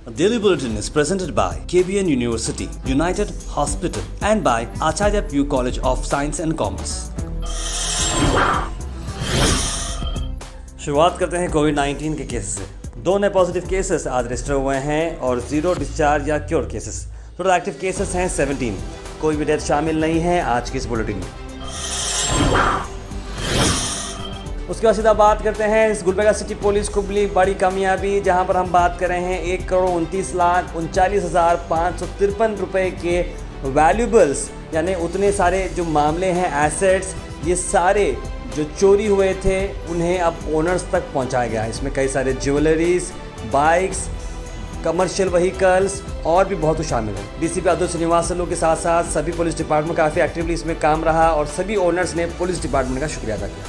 Daily Bulletin is presented by KBN University, United Hospital and by Acharya Pugh College of Science and Commerce. शुरुआत करते हैं कोविड-19 के case से। 2 नए positive cases आज रजिस्टर हुए हैं और 0 डिस्चार्ज या cure cases. Total active cases हैं 17। कोई भी डेथ शामिल नहीं है आज की इस बुलेटिन में। उसके बाद सीधा बात करते हैं इस गुलबर्गा सिटी पुलिस को मिली बड़ी कामयाबी, जहां पर हम बात कर रहे हैं 1,29,39,553 रुपए के वैल्यूबल्स, यानी उतने सारे जो मामले हैं एसेट्स, ये सारे जो चोरी हुए थे उन्हें अब ओनर्स तक पहुंचाया गया। इसमें कई सारे ज्वेलरीज, बाइक्स, कमर्शियल व्हीकल्स और भी बहुत कुछ शामिल है। डीसीपी अतुल श्रीनिवासलू के साथ साथ सभी पुलिस डिपार्टमेंट काफ़ी एक्टिवली इसमें काम रहा और सभी ओनर्स ने पुलिस डिपार्टमेंट का शुक्रिया अदा किया।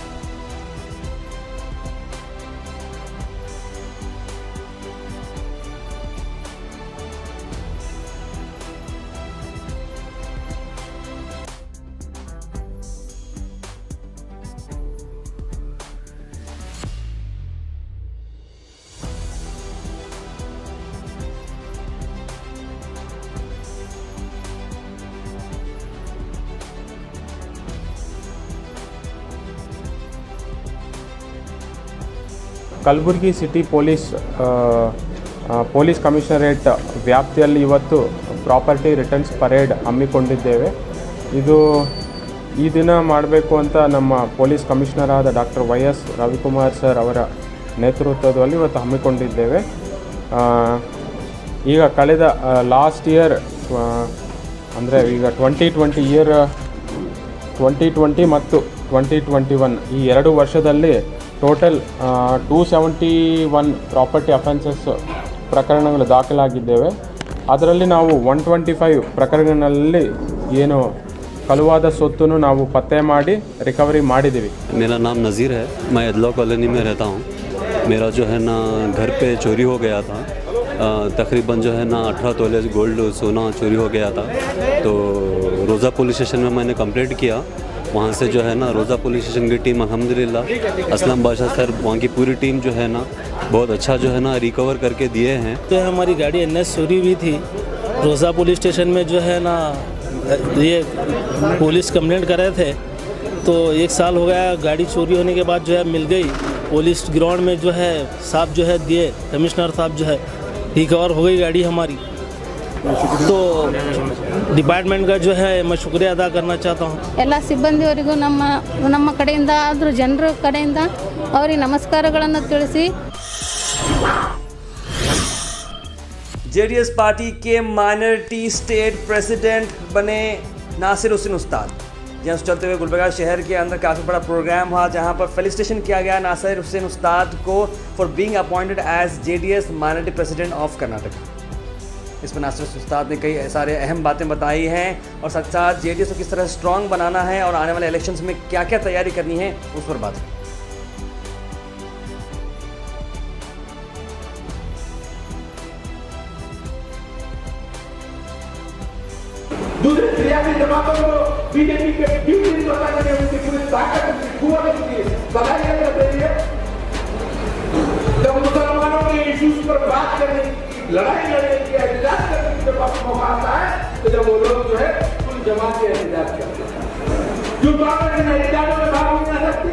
ಕಲಬುರಗಿ ಸಿಟಿ ಪೊಲೀಸ್ ಕಮಿಷನರೇಟ್ ವ್ಯಾಪ್ತಿಯಲ್ಲಿ ಇವತ್ತು ಪ್ರಾಪರ್ಟಿ ರಿಟರ್ನ್ಸ್ ಪರೇಡ್ ಹಮ್ಮಿಕೊಂಡಿದ್ದೇವೆ. ಈ ದಿನ ಮಾಡಬೇಕು ಅಂತ ನಮ್ಮ ಪೊಲೀಸ್ ಕಮಿಷನರ್ ಆದ ಡಾಕ್ಟರ್ YS ರವಿಕುಮಾರ್ ಸರ್ ಅವರ ನೇತೃತ್ವದಲ್ಲಿ ಇವತ್ತು ಹಮ್ಮಿಕೊಂಡಿದ್ದೇವೆ. ಈಗ ಕಳೆದ ಲಾಸ್ಟ್ ಇಯರ್ ಅಂದರೆ ಈಗ 2020 ಮತ್ತು 2021 ಈ 2 ವರ್ಷದಲ್ಲಿ ಟೋಟಲ್ 271 ಪ್ರಾಪರ್ಟಿ ಅಫೆನ್ಸಸ್ ಪ್ರಕರಣಗಳು ದಾಖಲಾಗಿದ್ದೇವೆ. ಅದರಲ್ಲಿ ನಾವು 125 ಪ್ರಕರಣಗಳಲ್ಲಿ ಏನು ಕಳುವಾದ ಸೊತ್ತನ್ನು ನಾವು ಪತ್ತೆ ಮಾಡಿ रिकवरी ಮಾಡಿದ್ದೀವಿ. मेरा नाम नज़ीर है, मैं अदला कॉलोनी में रहता हूँ. मेरा जो है ना घर पे चोरी हो गया था. तकरीबन जो है ना 18 तोले गोल्ड सोना चोरी हो गया था. तो रोज़ा पुलिस स्टेशन में मैंने कंप्लेंट किया. वहाँ से जो है ना रोज़ा पुलिस स्टेशन की टीम अल्हम्दुलिल्लाह असलम बादशाह सर वहाँ की पूरी टीम जो है ना बहुत अच्छा जो है ना रिकवर करके दिए हैं. तो हमारी गाड़ी NS चोरी हुई थी रोज़ा पुलिस स्टेशन में, जो है ना ये पुलिस कंप्लेंट कर रहे थे. तो 1 साल हो गया गाड़ी चोरी होने के बाद जो है मिल गई. पुलिस ग्राउंड में जो है साहब जो है दिए, कमिश्नर साहब जो है रिकवर हो गई गाड़ी हमारी. तो ಡಿಪಾರ್ಟ್ಮೆಂಟ್ का जो है मैं शुक्रिया अदा करना चाहता हूँ. ಎಲ್ಲ ಸಿಬ್ಬಂದಿಯವರಿಗೂ ನಮ್ಮ ಕಡೆಯಿಂದ ಆದರೂ ಜನರ ಕಡೆಯಿಂದ ಅವರಿಗೆ ನಮಸ್ಕಾರಗಳನ್ನು ತಿಳಿಸಿ. जेडीएस पार्टी के माइनॉरिटी स्टेट प्रेसिडेंट बने नासिर हुसैन उस्ताद. जहाँ चलते हुए गुलबर्गा शहर के अंदर काफ़ी बड़ा प्रोग्राम हुआ, जहाँ पर फेलिसिटेशन किया गया नासिर हुसैन उस्ताद को for being appointed as JDS minority president of Karnataka. इसमें नासिर उस्ताद ने कई सारे अहम बातें बताई हैं और साथ साथ जेडीएस को किस तरह स्ट्रॉन्ग बनाना है और आने वाले इलेक्शंस में क्या क्या तैयारी करनी है उस पर बात की. दूसरे सियासी जमातों को बीजेपी के ड्यूटी बताने में उनकी पूरी ताकत उनकी कुवत होती है. बताइए जब मुसलमानों के इश्यूज पर बात करने की, लड़ाई लड़ने की, एहतजाज करने की जब आपको मौका आता है तो जब वो लोग जो है कुल जमात के एहतजाज करते हैं. जो कांग्रेस इन एहतजाजों में भाग नहीं आ सकती,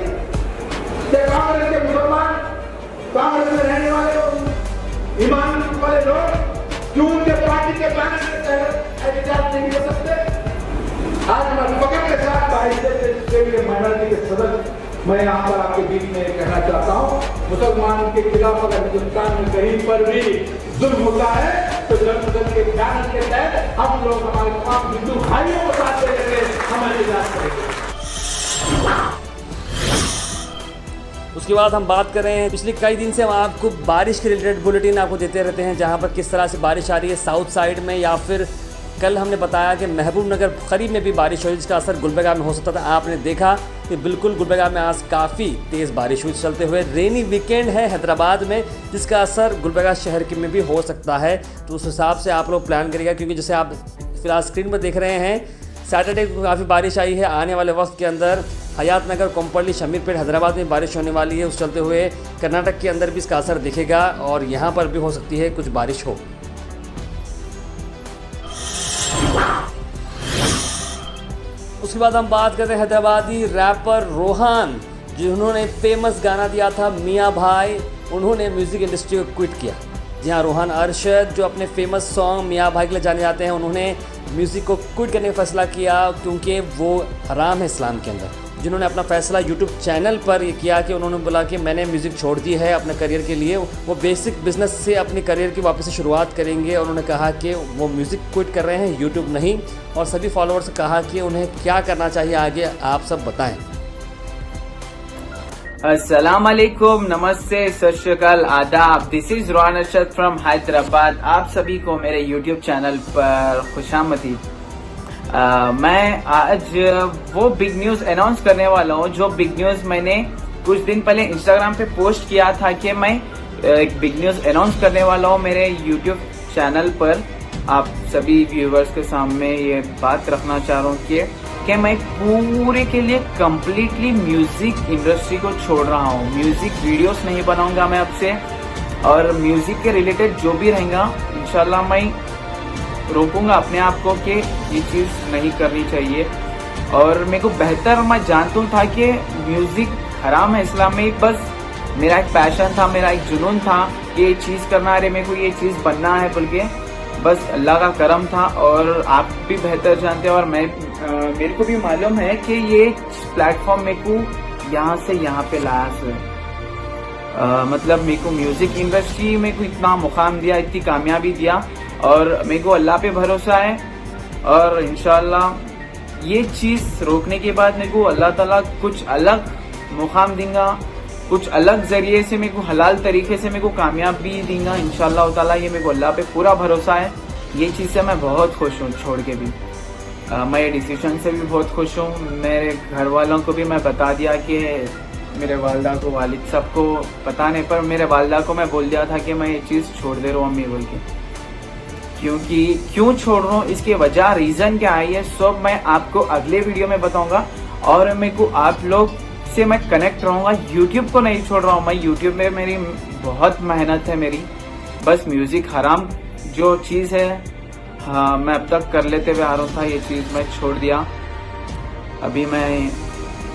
कांग्रेस के मुसलमान, कांग्रेस में रहने वाले ईमान वाले लोग क्यों उनके पार्टी के बैनर के तहत एहतजाज नहीं कर सकते. आज मैं फख्र के साथ माइनॉरिटी के सदस्य मैं यहाँ पर आपके बीच में कहना चाहता हूँ, मुसलमान के खिलाफ अगर हिंदुस्तान में कहीं पर भी जुल्म होता है तो जनता के बैनर के तहत हम लोग हमारे तमाम हिंदू भाइयों को साथ लेकर हमारे इलाज करेंगे. उसके बाद हम बात कर रहे हैं पिछले कई दिन से हम आपको बारिश के रिलेटेड बुलेटिन आपको देते रहते हैं, जहां पर किस तरह से बारिश आ रही है साउथ साइड में, या फिर कल हमने बताया कि महबूब नगर करीब में भी बारिश हुई जिसका असर गुलबर्गा में हो सकता था. आपने देखा कि बिल्कुल गुलबर्गा में आज काफ़ी तेज़ बारिश हुई. चलते हुए रेनी वीकेंड है हैदराबाद में, जिसका असर गुलबर्गा शहर के में भी हो सकता है. तो उस हिसाब से आप लोग प्लान करिएगा, क्योंकि जैसे आप फिलहाल स्क्रीन पर देख रहे हैं सैटरडे को काफ़ी बारिश आई है. आने वाले वक्त के अंदर हयात नगर, कोम्पल्ली, शमीरपेट, हैदराबाद में बारिश होने वाली है. उस चलते हुए कर्नाटक के अंदर भी इसका असर दिखेगा और यहाँ पर भी हो सकती है कुछ बारिश हो. उसके बाद हम बात करते हैं हैदराबादी रैपर रोहान, जिन्होंने फेमस गाना दिया था मियाँ भाई, उन्होंने म्यूज़िक इंडस्ट्री को क्विट किया। जी हाँ, रोहन अरशद जो अपने फेमस सॉन्ग मियाँ भाई के लिए जाने जाते हैं, उन्होंने म्यूज़िक को क्विट करने का फैसला किया क्योंकि वो हराम है इस्लाम के अंदर। जिन्होंने अपना फैसला यूट्यूब चैनल पर ये किया कि उन्होंने बोला कि मैंने म्यूज़िक छोड़ दी है अपने करियर के लिए, वो बेसिक बिजनेस से अपने करियर की वापस से शुरुआत करेंगे। और उन्होंने कहा कि वो म्यूज़िक क्विट कर रहे हैं, यूट्यूब नहीं। और सभी फॉलोअर्स से कहा कि उन्हें क्या करना चाहिए आगे, आप सब बताएं। अस्सलाम वालेकुम, नमस्ते, सत श्री अकाल, आदाब। This is Rohan Arshad from Hyderabad. आप सभी को मेरे यूट्यूब चैनल पर खुशामदीद। मैं आज वो बिग न्यूज़ अनाउंस करने वाला हूँ जो बिग न्यूज़ मैंने कुछ दिन पहले इंस्टाग्राम पे पोस्ट किया था कि मैं एक बिग न्यूज़ अनाउंस करने वाला हूँ मेरे यूट्यूब चैनल पर। आप सभी व्यूवर्स के सामने ये बात रखना चाह रहा हूँ कि मैं पूरे के लिए कम्प्लीटली म्यूजिक इंडस्ट्री को छोड़ रहा हूँ। म्यूजिक वीडियोस नहीं बनाऊंगा मैं अब से, और म्यूजिक के रिलेटेड जो भी रहेगा इंशाल्लाह मैं रोकूंगा अपने आप को कि ये चीज़ नहीं करनी चाहिए। और मेरे को बेहतर मैं जानता था कि म्यूजिक हराम है इस्लाम में, बस मेरा एक पैशन था, मेरा एक जुनून था कि ये चीज़ करना है, मेरे को ये चीज़ बनना है बोल के, बस अल्लाह का करम था। और आप भी बेहतर जानते हैं और मेरे को भी मालूम है कि ये प्लेटफॉर्म मेरे को यहाँ से यहाँ पे लाया है। मतलब मेरे को म्यूजिक इंडस्ट्री में को इतना मुकाम दिया, इतनी कामयाबी दिया, और मेरे को अल्लाह पे भरोसा है। और इंशाल्लाह ये चीज़ रोकने के बाद मेरे को अल्लाह ताला कुछ अलग मुकाम देगा, कुछ अलग जरिए से मेरे को हलाल तरीके से मेरे को कामयाबी देगा इंशाल्लाह ताला। ये मेरे को अल्लाह पे पूरा भरोसा है। ये चीज़ से मैं बहुत खुश हूँ छोड़ के भी। मैं ये डिसीजन से भी बहुत खुश हूँ। मेरे घर वालों को भी मैं बता दिया कि मेरे वालदा को, वालिद साहब को पता नहीं, पर मेरे वालदा को मैं बोल दिया था कि मैं ये चीज़ छोड़ दे रहा हूँ अम्मी बोल के। क्योंकि क्यों छोड़ रहा हूँ, इसकी वजह रीज़न क्या है, ये सब मैं आपको अगले वीडियो में बताऊँगा। और मेरे को आप लोग से मैं कनेक्ट रहूँगा। यूट्यूब को नहीं छोड़ रहा हूँ मैं। यूट्यूब में मेरी बहुत मेहनत है मेरी, बस म्यूज़िक हराम जो चीज़ है, हाँ मैं अब तक कर लेते हुए आ रहा था, ये चीज़ मैं छोड़ दिया। अभी मैं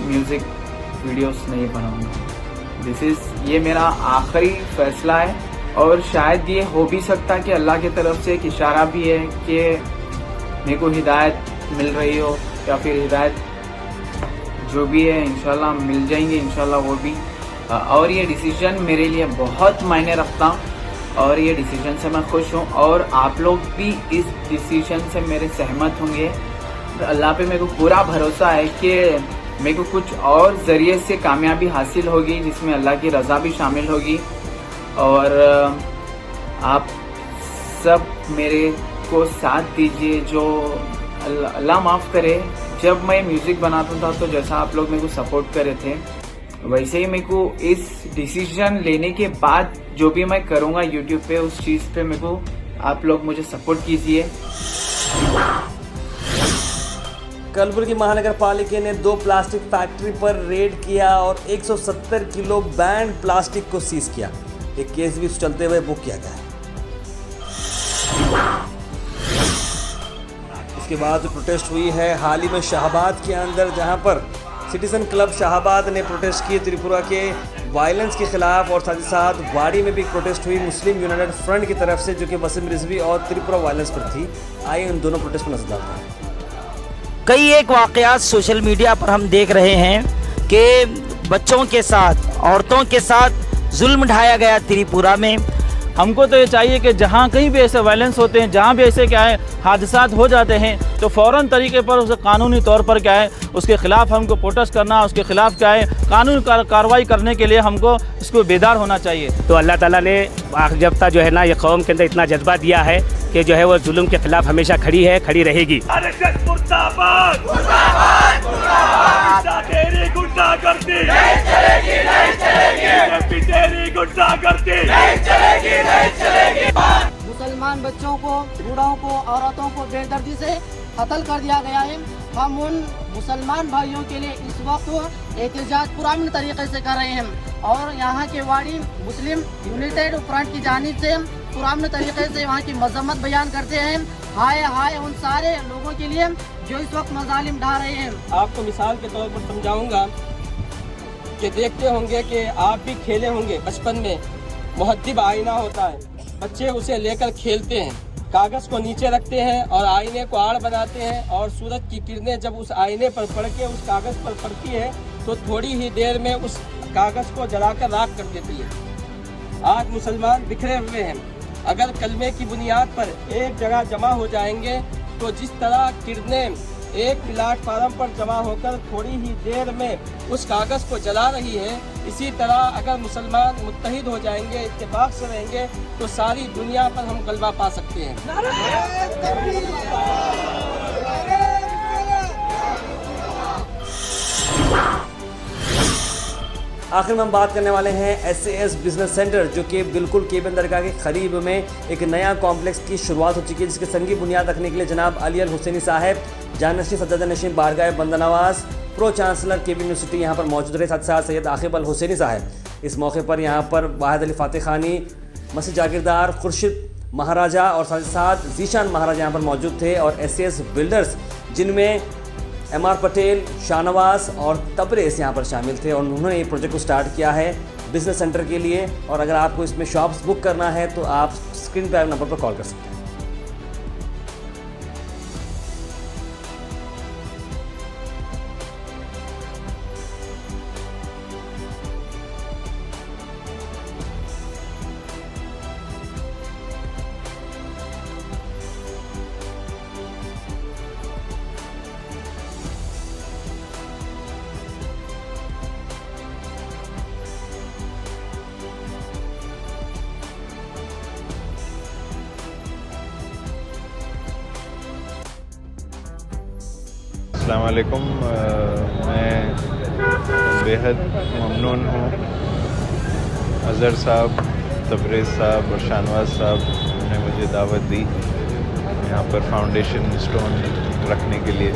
म्यूज़िक वीडियोस नहीं बनाऊंगा। ये मेरा आखिरी फैसला है। और शायद ये हो भी सकता है कि अल्लाह की तरफ से एक इशारा भी है कि मेरे को हिदायत मिल रही हो, या फिर हिदायत जो भी है इंशाल्लाह मिल जाएंगे इंशाल्लाह वो भी। और ये डिसीजन मेरे लिए बहुत मायने रखता, और ये डिसीजन से मैं खुश हूँ। और आप लोग भी इस डिसीजन से मेरे सहमत होंगे। अल्लाह पे मेरे को पूरा भरोसा है कि मेरे को कुछ और ज़रिए से कामयाबी हासिल होगी जिसमें अल्लाह की रज़ा भी शामिल होगी। और आप सब मेरे को साथ दीजिए। जो अल्लाह माफ़ करे, जब मैं म्यूज़िक बनाता था तो जैसा आप लोग मेरे को सपोर्ट करे थे, वैसे ही मेरे को इस डिसीजन लेने के बाद जो भी मैं करूँगा यूट्यूब पे, उस चीज़ पे मेरे को आप लोग मुझे सपोर्ट कीजिए। कलबुर्गी महानगर पालिका ने 2 प्लास्टिक फैक्ट्री पर रेड किया और 170 किलो बैंड प्लास्टिक को सीज किया। एक केस भी चलते हुए बुक किया गया है। इसके बाद प्रोटेस्ट हुई है हाल ही में शाहबाद के अंदर, जहां पर सिटीजन क्लब शाहबाद ने प्रोटेस्ट किए त्रिपुरा के वायलेंस के खिलाफ। और साथ ही साथ वाड़ी में भी प्रोटेस्ट हुई मुस्लिम यूनाइटेड फ्रंट की तरफ से, जो कि वसीम रिजवी और त्रिपुरा वायलेंस पर थी। आइए उन दोनों प्रोटेस्ट में नजर डालते हैं। कई एक वाक़यात सोशल मीडिया पर हम देख रहे हैं कि बच्चों के साथ, औरतों के साथ जुल्म ढाया गया त्रिपुरा में। हमको तो ये चाहिए कि जहाँ कहीं भी ऐसे वायलेंस होते हैं, जहाँ भी ऐसे क्या है हादसात हो जाते हैं, तो फ़ौरन तरीके पर उसे कानूनी तौर पर क्या है उसके ख़िलाफ़ हमको प्रोटेस्ट करना, उसके ख़िलाफ़ क्या है कानूनी कार्रवाई करने के लिए हमको इसको बेदार होना चाहिए। तो अल्लाह ताला ने जब तक जो है ना ये कौम के अंदर इतना जज्बा दिया है कि जो है वो जुल्म के खिलाफ हमेशा खड़ी है, खड़ी रहेगी। मुसलमान बच्चों को, बूढ़ों को, औरतों को बेदर्दी से कत्ल कर दिया गया है। हम उन मुसलमान भाइयों के लिए इस वक्त एहतजाज पुराने तरीके से कर रहे हैं और यहाँ के वाड़ी मुस्लिम यूनाइटेड फ्रंट की जानिब से पुराने तरीके से वहाँ की मजम्मत बयान करते हैं हाय हाय उन सारे लोगों के लिए जो इस वक्त मजालिम ढा रहे हैं। आपको मिसाल के तौर पर समझाऊंगा कि देखते होंगे कि आप भी खेले होंगे बचपन में, मुहद्दिब आईना होता है, बच्चे उसे लेकर खेलते हैं, कागज़ को नीचे रखते हैं और आईने को आड़ बनाते हैं और सूरज की किरणें जब उस आईने पर पड़ के उस कागज़ पर पड़ती है तो थोड़ी ही देर में उस कागज़ को जलाकर राख कर देती है। आज मुसलमान बिखरे हुए हैं, अगर कलमे की बुनियाद पर एक जगह जमा हो जाएंगे तो जिस तरह किरणें एक प्लेटफार्म पर जमा होकर थोड़ी ही देर में उस कागज़ को जला रही है, इसी तरह अगर मुसलमान मुत्तहिद हो जाएंगे, इत्तेफाक से रहेंगे तो सारी दुनिया पर हम गलबा पा सकते हैं। आखिर में हम बात करने वाले हैं SAS बिजनेस सेंटर, जो कि बिल्कुल केबन दरगाह के करीब में एक नया कॉम्प्लेक्स की शुरुआत हो चुकी है, जिसके संगी बुनियाद रखने के लिए जनाब अली अल हुसैनी साहब, जानशीन सज्जादा नशीन बारगाह बंदनवाज, प्रो चांसलर केबी यूनिवर्सिटी यहाँ पर मौजूद रहे, साथ साथ सैयद आकिब अल हुसैनी साहब। इस मौके पर यहाँ पर वाहिद अली फातिह खानी, मसीह जागीरदार, खुर्शीद महाराजा और साथ साथ जीशान महाराजा यहाँ पर मौजूद थे। और SAS बिल्डर्स जिनमें MR पटेल, शाहनवाज और तबरेज़ यहाँ पर शामिल थे और उन्होंने ये प्रोजेक्ट को स्टार्ट किया है बिज़नेस सेंटर के लिए। और अगर आपको इसमें शॉप्स बुक करना है तो आप स्क्रीन पर नंबर पर कॉल कर सकते हैं। अस्सलाम वालेकुम। मैं बेहद ममनून हूँ अज़हर साहब, तबरेज़ साहब और शाहनवाज साहब ने मुझे दावत दी यहाँ पर फाउंडेशन स्टोन रखने के लिए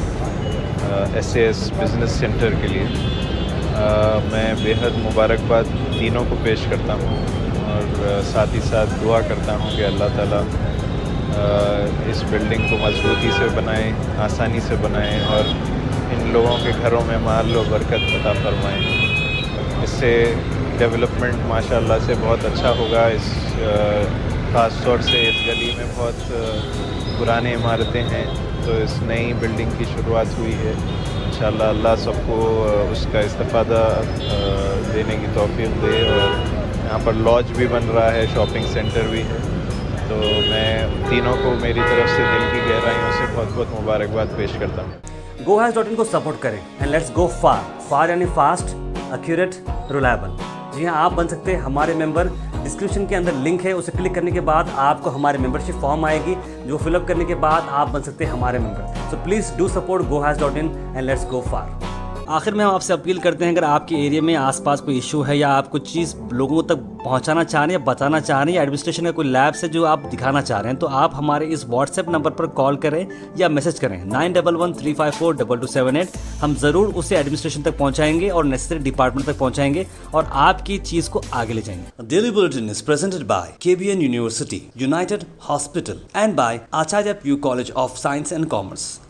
SAS बिज़नेस सेंटर के लिए। मैं बेहद मुबारकबाद तीनों को पेश करता हूँ और साथ ही साथ दुआ करता हूँ कि अल्लाह ताला इस बिल्डिंग को मजबूती से बनाएं, आसानी से बनाएं और इन लोगों के घरों में माल और बरकत अता फरमाएं। इससे डेवलपमेंट माशाल्लाह से बहुत अच्छा होगा। इस ख़ास तौर से इस गली में बहुत पुरानी इमारतें हैं, तो इस नई बिल्डिंग की शुरुआत हुई है। इंशाल्लाह अल्लाह सबको उसका इस्तिफ़ादा देने की तौफ़ीक़ दे। और यहाँ पर लॉज भी बन रहा है, शॉपिंग सेंटर भी है। तो मैं तीनों को मेरी तरफ से दिल की गहराइयों से बहुत बहुत मुबारकबाद पेश करता हूँ। GoHas.in को सपोर्ट करें एंड लेट्स गो फार। फार यानी फास्ट, एक्यूरेट, रिलायबल। जी हाँ, आप बन सकते हैं हमारे मेंबर। डिस्क्रिप्शन के अंदर लिंक है, उसे क्लिक करने के बाद आपको हमारे मेंबरशिप फॉर्म आएगी, जो फिलअप करने के बाद आप बन सकते हैं हमारे member. So please do support GoHas.in and let's go far. आखिर में हम आपसे अपील करते हैं, अगर आपके एरिया में आसपास कोई इशू है या आप कुछ चीज़ लोगों तक पहुंचाना चाह रहे हैं या बताना चाह रहे हैं या एडमिनिस्ट्रेशन का कोई लैब से जो आप दिखाना चाह रहे हैं, तो आप हमारे इस व्हाट्सएप नंबर पर कॉल करें या मैसेज करें 9113542278। हम ज़रूर उसे एडमिनिस्ट्रेशन तक पहुंचाएंगे और नेसेसरी डिपार्टमेंट तक पहुंचाएंगे और आपकी चीज़ को आगे ले जाएंगे। Daily bulletin is presented by KBN university, United Hospital and by Acharya PU college of science and commerce.